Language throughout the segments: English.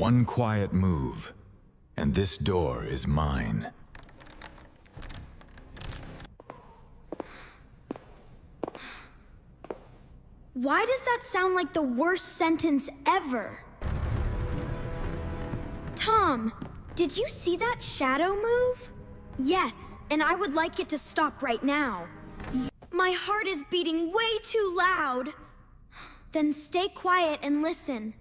One quiet move, and this door is mine. Why does that sound like the worst sentence ever? Tom, did you see that shadow move? Yes, and I would like it to stop right now. My heart is beating way too loud. Then stay quiet and listen.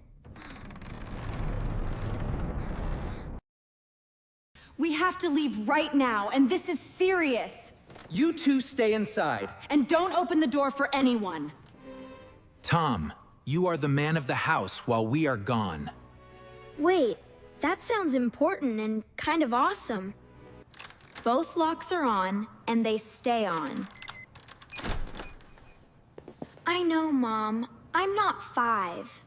We have to leave right now, and this is serious. You two stay inside. And don't open the door for anyone. Tom, you are the man of the house while we are gone. Wait, that sounds important and kind of awesome. Both locks are on, and they stay on. I know, Mom. I'm not 5.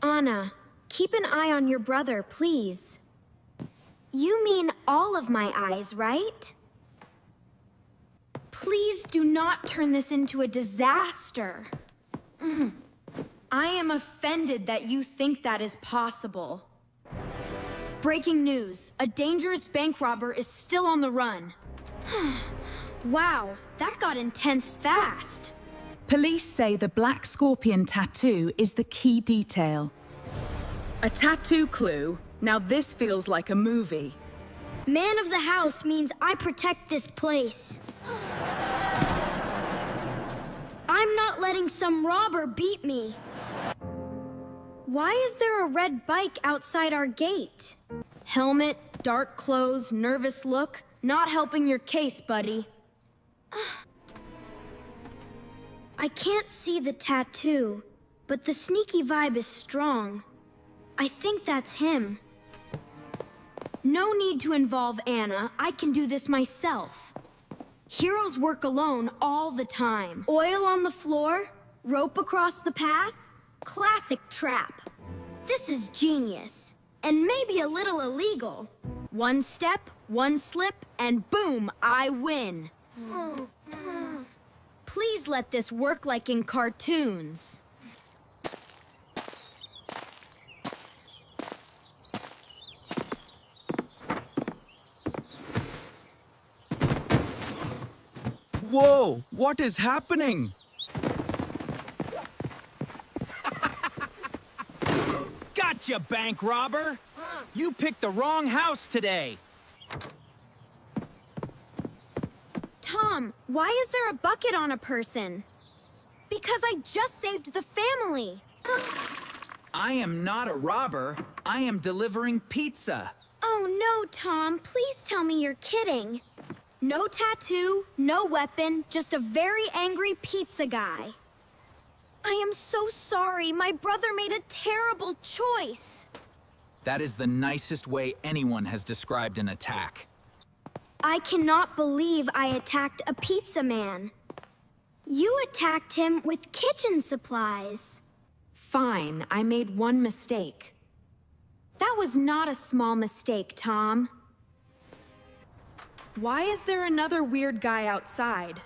Anna, keep an eye on your brother, please. You mean all of my eyes, right? Please do not turn this into a disaster. I am offended that you think that is possible. Breaking news. A dangerous bank robber is still on the run. Wow, that got intense fast. Police say the black scorpion tattoo is the key detail. A tattoo clue? Now this feels like a movie. Man of the house means I protect this place. I'm not letting some robber beat me. Why is there a red bike outside our gate? Helmet, dark clothes, nervous look. Not helping your case, buddy. I can't see the tattoo, but the sneaky vibe is strong. I think that's him. No need to involve Anna. I can do this myself. Heroes work alone all the time. Oil on the floor, rope across the path, classic trap. This is genius, and maybe a little illegal. One step, one slip, and boom, I win. Please let this work like in cartoons. Whoa! What is happening? Gotcha, bank robber! You picked the wrong house today! Tom, why is there a bucket on a person? Because I just saved the family. I am not a robber. I am delivering pizza. Oh no, Tom, please tell me you're kidding. No tattoo, no weapon, just a very angry pizza guy. I am so sorry. My brother made a terrible choice. That is the nicest way anyone has described an attack. I cannot believe I attacked a pizza man. You attacked him with kitchen supplies. Fine, I made one mistake. That was not a small mistake, Tom. Why is there another weird guy outside?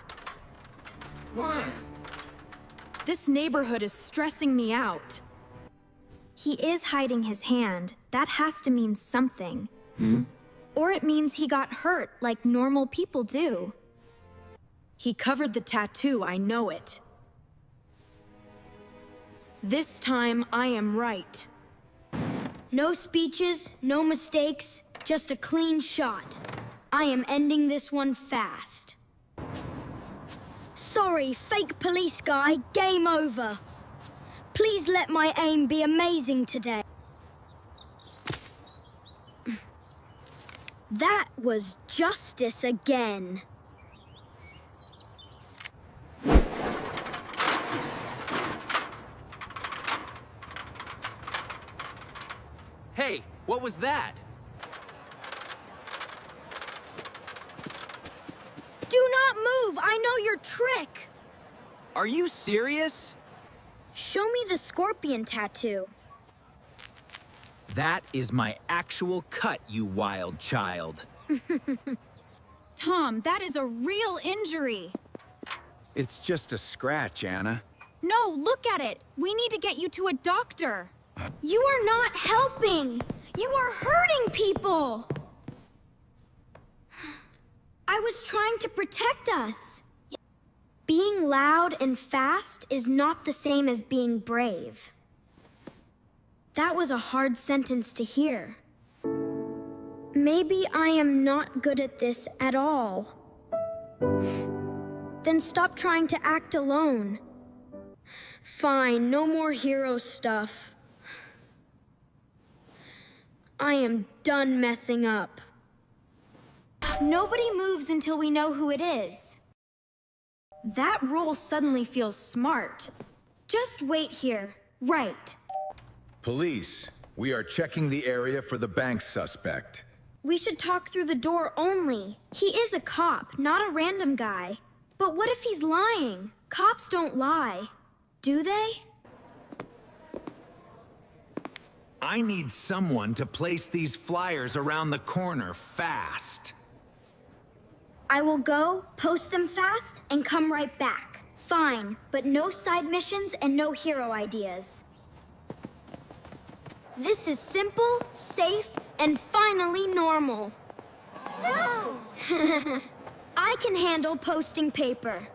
This neighborhood is stressing me out. He is hiding his hand. That has to mean something. Or it means he got hurt like normal people do. He covered the tattoo, I know it. This time, I am right. No speeches, no mistakes, just a clean shot. I am ending this one fast. Sorry, fake police guy, game over. Please let my aim be amazing today. That was justice again. Hey, what was that? Do not move! I know your trick! Are you serious? Show me the scorpion tattoo. That is my actual cut, you wild child. Tom, that is a real injury. It's just a scratch, Anna. No, look at it. We need to get you to a doctor. You are not helping! You are hurting people! I was trying to protect us. Being loud and fast is not the same as being brave. That was a hard sentence to hear. Maybe I am not good at this at all. Then stop trying to act alone. Fine, no more hero stuff. I am done messing up. Nobody moves until we know who it is. That rule suddenly feels smart. Just wait here. Right. Police, we are checking the area for the bank suspect. We should talk through the door only. He is a cop, not a random guy. But what if he's lying? Cops don't lie. Do they? I need someone to place these flyers around the corner fast. I will go, post them fast, and come right back. Fine, but no side missions and no hero ideas. This is simple, safe, and finally normal. No! I can handle posting paper.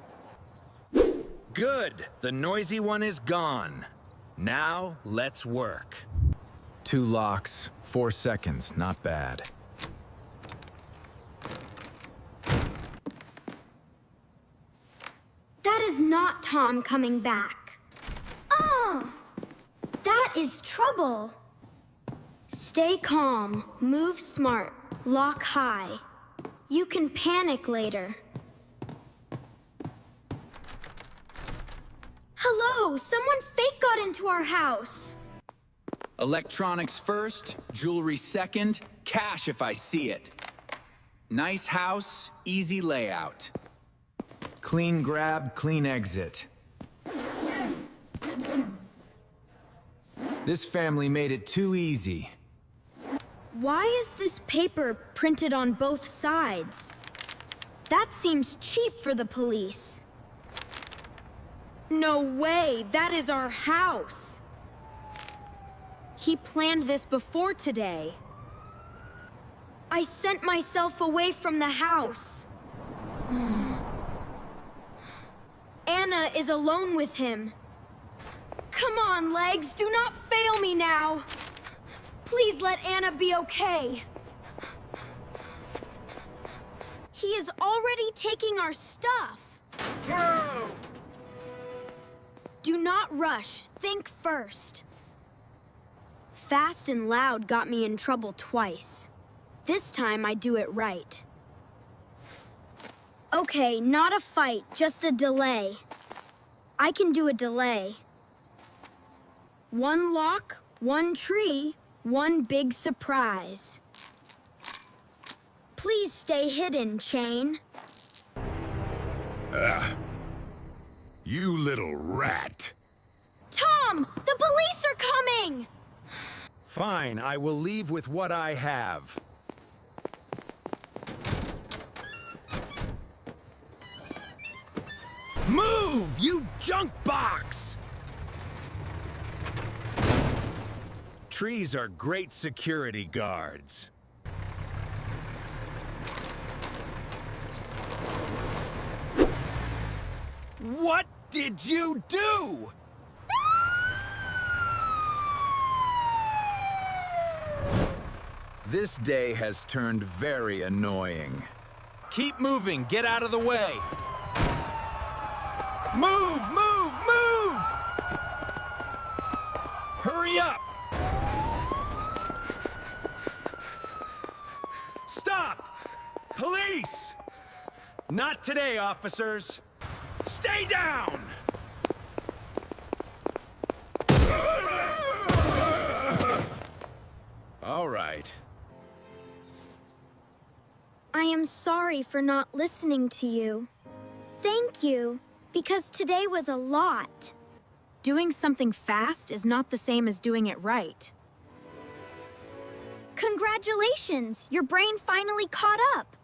Good. The noisy one is gone. Now, let's work. 2 locks, 4 seconds, not bad. That is not Tom coming back. Oh! That is trouble. Stay calm, move smart, lock high. You can panic later. Hello, someone fake got into our house. Electronics first, jewelry second, cash if I see it. Nice house, easy layout. Clean grab, clean exit. This family made it too easy. Why is this paper printed on both sides? That seems cheap for the police. No way! That is our house! He planned this before today. I sent myself away from the house. Anna is alone with him. Come on, Legs, do not fail me now. Please let Anna be okay. He is already taking our stuff. Do not rush. Think first. Fast and loud got me in trouble twice. This time I do it right. Okay, not a fight, just a delay. I can do a delay. 1 lock, 1 tree, 1 big surprise. Please stay hidden, Chain. You little rat. Tom! The police are coming! Fine, I will leave with what I have. Move, you junk box! Trees are great security guards. What did you do? This day has turned very annoying. Keep moving, get out of the way. Move, move, move! Hurry up! Stop! Police! Not today, officers. Stay down! All right. I am sorry for not listening to you. Thank you, because today was a lot. Doing something fast is not the same as doing it right. Congratulations! Your brain finally caught up.